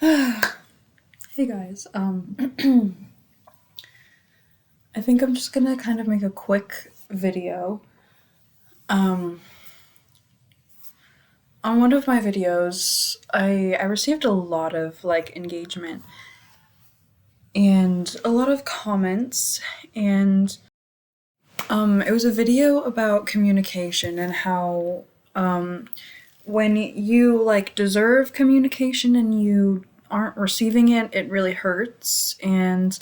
Hey guys, I think I'm just gonna kind of make a quick video. Um, on one of my videos, I received a lot of engagement and a lot of comments, and it was a video about communication and how when you deserve communication and you aren't receiving it, it really hurts. And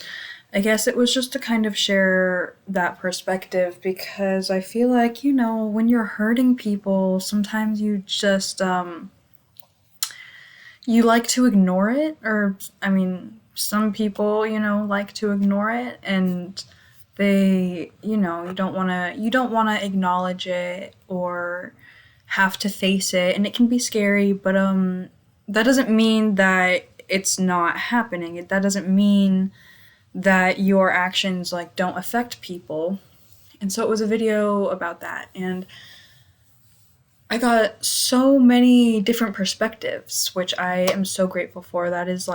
I guess it was just to kind of share that perspective because I feel like, when you're hurting people, sometimes you just, you like to ignore it, or, I mean, some people, like to ignore it, and they, you don't want to acknowledge it or have to face it, and it can be scary, but that doesn't mean that it's not happening. That doesn't mean that your actions don't affect people. And so it was a video about that, and I got so many different perspectives, which I am so grateful for. That is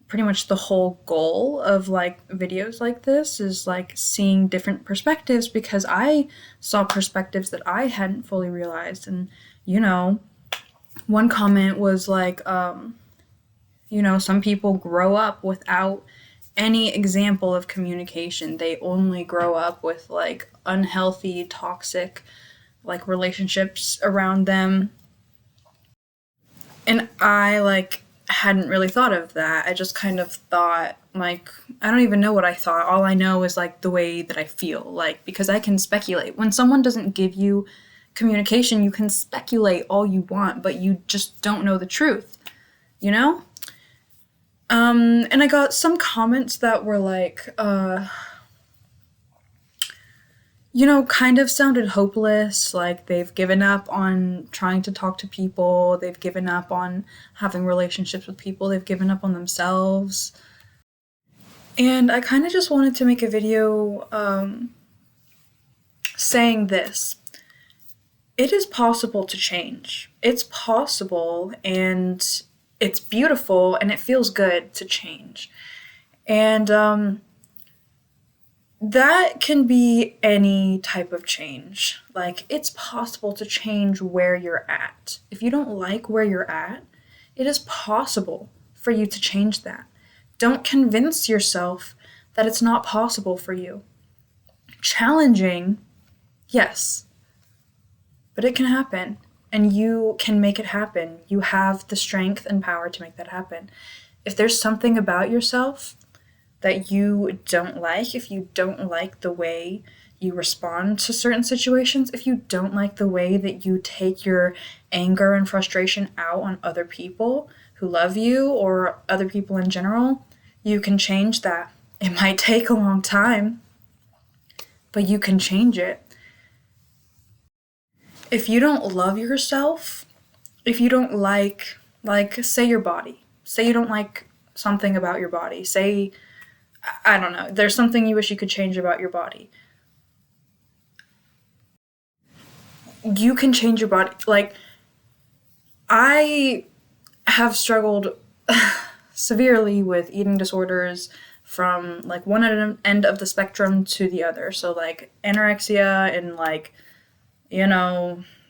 pretty much the whole goal of videos like this, is seeing different perspectives, because I saw perspectives that I hadn't fully realized. And one comment was some people grow up without any example of communication. They only grow up with unhealthy, toxic relationships around them. And I hadn't really thought of that. I just kind of thought I don't even know what I thought. All I know is the way that I feel, because I can speculate. When someone doesn't give you communication, you can speculate all you want, but you just don't know the truth, you know? And I got some comments that were kind of sounded hopeless, like they've given up on trying to talk to people, they've given up on having relationships with people, they've given up on themselves. And I kind of just wanted to make a video saying this. It is possible to change. It's possible, and it's beautiful, and it feels good to change. And that can be any type of change. It's possible to change where you're at. If you don't like where you're at, it is possible for you to change that. Don't convince yourself that it's not possible for you. Challenging, yes, but it can happen, and you can make it happen. You have the strength and power to make that happen. If there's something about yourself that you don't like, if you don't like the way you respond to certain situations, if you don't like the way that you take your anger and frustration out on other people who love you or other people in general, you can change that. It might take a long time, but you can change it. If you don't love yourself, if you don't say your body, say you don't like something about your body, say, I don't know, there's something you wish you could change about your body. You can change your body. I have struggled severely with eating disorders from one end of the spectrum to the other. So anorexia and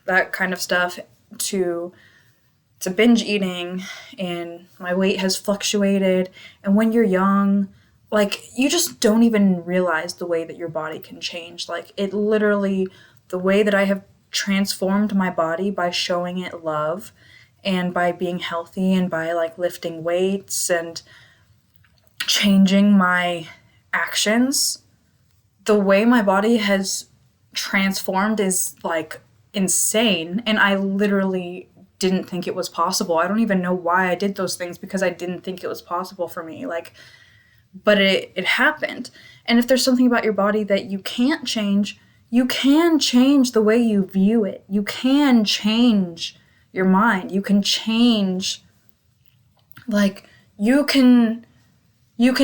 that kind of stuff, to binge eating, and my weight has fluctuated. And when you're young, you just don't even realize the way that your body can change. It literally, the way that I have transformed my body by showing it love and by being healthy and by lifting weights and changing my actions, the way my body has transformed is insane. And I literally didn't think it was possible. I don't even know why I did those things, because I didn't think it was possible for me. But it happened. And if there's something about your body that you can't change, you can change the way you view it. You can change your mind. You can change, you can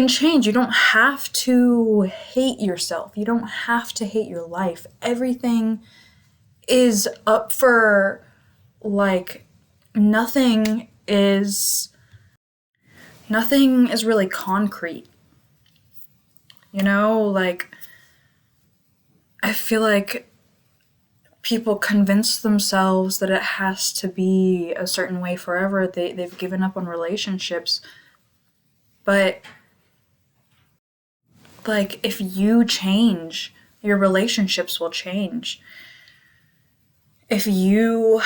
change. You don't have to hate yourself. You don't have to hate your life. Everything is up for, nothing is nothing is really concrete. You know, like, I feel like people convince themselves that it has to be a certain way forever. They've given up on relationships. But, like, if you change, your relationships will change. If you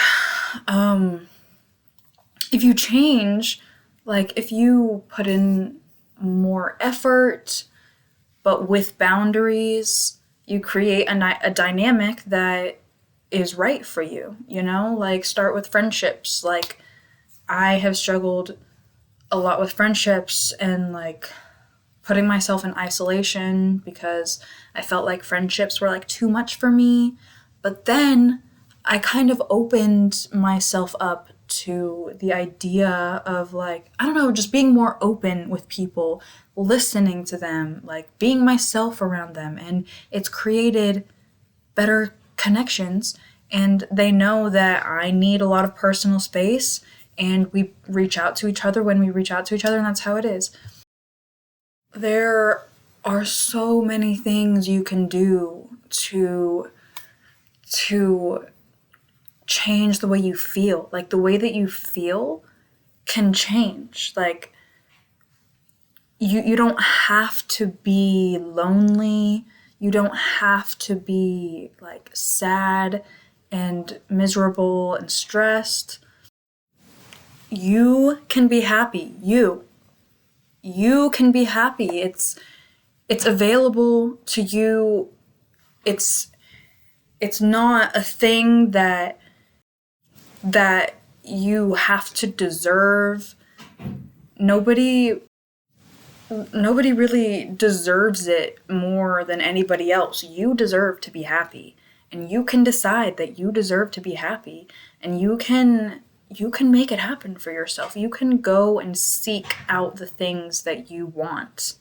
change, like, if you put in more effort, but with boundaries, you create a dynamic that is right for you, you know? Like, start with friendships. Like, I have struggled a lot with friendships and, like, putting myself in isolation because I felt like friendships were, like, too much for me. But then I kind of opened myself up to the idea of, like, I don't know, just being more open with people, listening to them, like, being myself around them. And it's created better connections. And they know that I need a lot of personal space, and we reach out to each other when we reach out to each other, and that's how it is. There are so many things you can do to change the way you feel. Like, the way that you feel can change. Like, you don't have to be lonely. You don't have to be, like, sad and miserable and stressed. You can be happy. You can be happy. It's available to you. It's not a thing that you have to deserve. Nobody really deserves it more than anybody else. You deserve to be happy, and you can decide that you deserve to be happy, and you can make it happen for yourself. You can go and seek out the things that you want.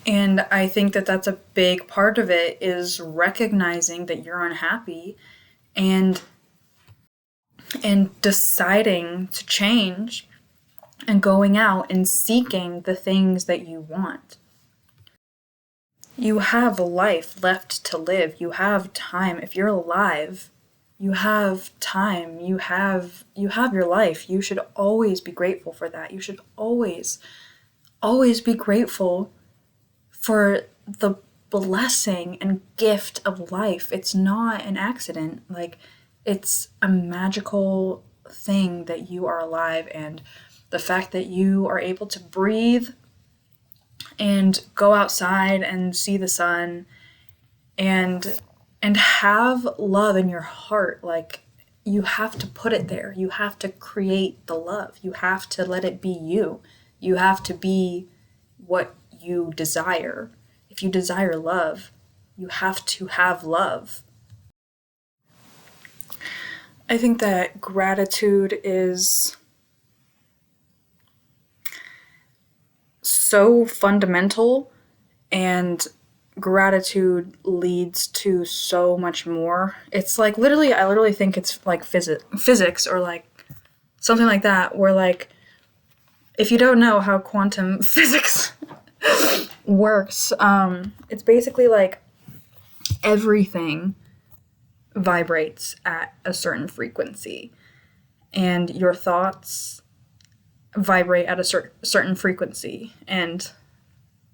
And I think that that's a big part of it, is recognizing that you're unhappy and deciding to change and going out and seeking the things that you want. You have a life left to live. You have time. If you're alive, you have time. You have your life. You should always be grateful for that. You should always be grateful for the blessing and gift of life. It's not an accident. Like, it's a magical thing that you are alive, and the fact that you are able to breathe and go outside and see the sun and have love in your heart. Like, you have to put it there. You have to create the love. You have to let it be you. You have to be what you desire. If you desire love, you have to have love. I think that gratitude is so fundamental, and gratitude leads to so much more. It's like, I literally think it's like physics or like something like that, where, like, if you don't know how quantum physics works, it's basically like everything vibrates at a certain frequency, and your thoughts vibrate at a certain frequency, and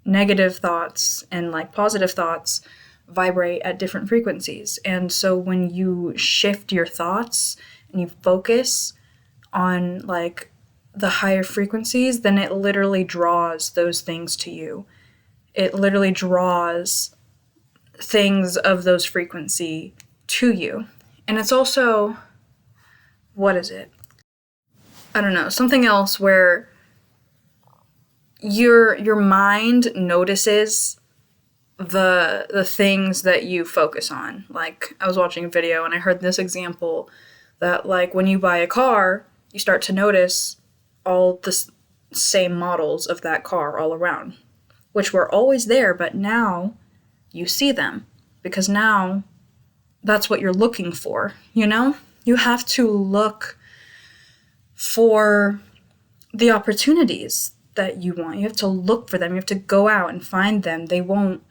negative thoughts and, like, positive thoughts vibrate at different frequencies. And so when you shift your thoughts and you focus on, like, the higher frequencies, then it literally draws those things to you. It literally draws things of those frequency to you. And it's also, what is it? I don't know, something else where your mind notices the things that you focus on. Like, I was watching a video and I heard this example that, like, when you buy a car, you start to notice all the same models of that car all around, which were always there, but now you see them because now that's what you're looking for, you know? You have to look for the opportunities that you want. You have to look for them. You have to go out and find them. They won't,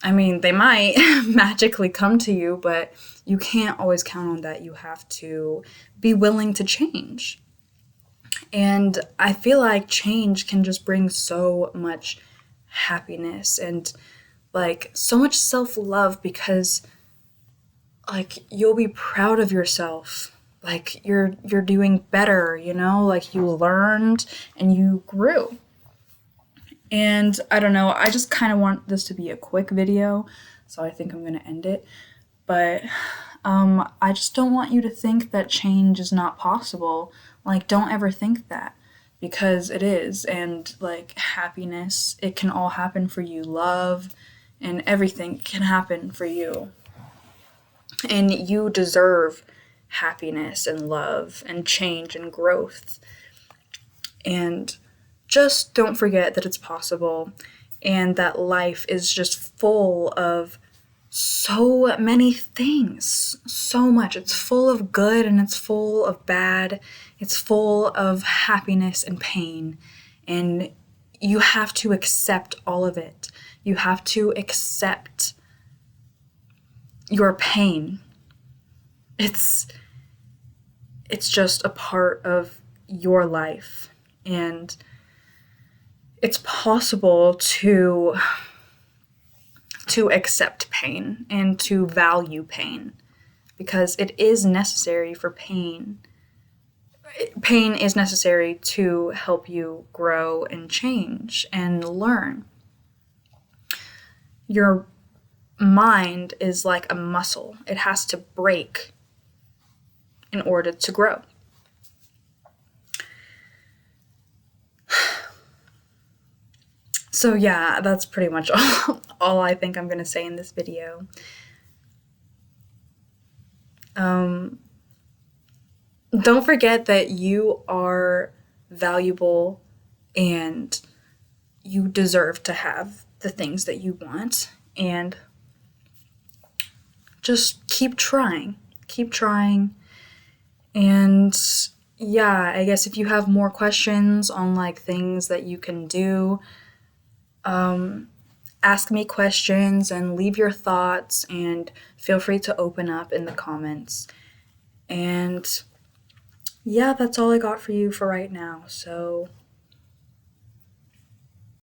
I mean, they might magically come to you, but you can't always count on that. You have to be willing to change. And I feel like change can just bring so much happiness and like so much self-love, because like you'll be proud of yourself. Like you're doing better, you know, like you learned and you grew. And I don't know, I just kind of want this to be a quick video, so I think I'm going to end it. But I just don't want you to think that change is not possible. Like, don't ever think that, because it is. And like happiness, it can all happen for you. Love and everything can happen for you. And you deserve happiness and love and change and growth. And just don't forget that it's possible, and that life is just full of so many things, so much. It's full of good and it's full of bad. It's full of happiness and pain, and you have to accept all of it. You have to accept your pain. It's just a part of your life, and it's possible to accept pain and to value pain, because it is necessary for pain. Pain is necessary to help you grow and change and learn. Your mind is like a muscle. It has to break in order to grow. So yeah, that's pretty much all I think I'm going to say in this video. Don't forget that you are valuable and you deserve to have the things that you want, and just keep trying. Keep trying. And yeah, I guess if you have more questions on like things that you can do, ask me questions and leave your thoughts, and feel free to open up in the comments. And yeah, that's all I got for you for right now. So